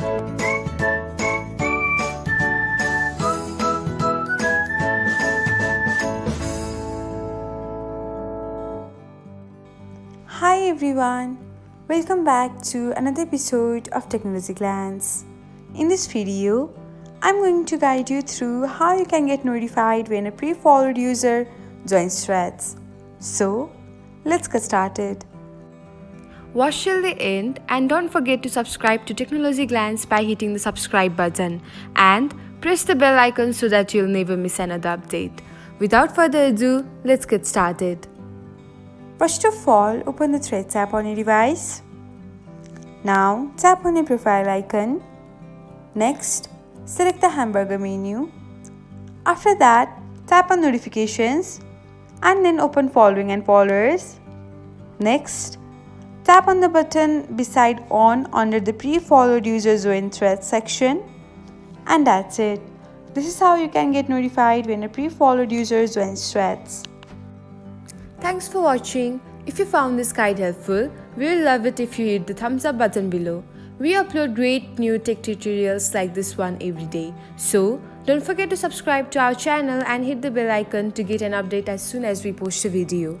Hi everyone, welcome back to another episode of Technologyglance. In this video, I'm going to guide you through how you can get notified when a pre-followed user joins threads. So, let's get started. Watch till the end and don't forget to subscribe to Technologyglance by hitting the subscribe button and press the bell icon so that you'll never miss another update. Without further ado, let's get started. First of all, open the Threads app on your device. Now, tap on your profile icon. Next, select the hamburger menu. After that, tap on Notifications and then open Following and Followers. Next, tap on the button beside On under the Pre-followed User Join Threads section. And that's it. This is how you can get notified when a pre-followed user joins threads. Thanks for watching. If you found this guide helpful, we will love it if you hit the thumbs up button below. We upload great new tech tutorials like this one every day. So, don't forget to subscribe to our channel and hit the bell icon to get an update as soon as we post a video.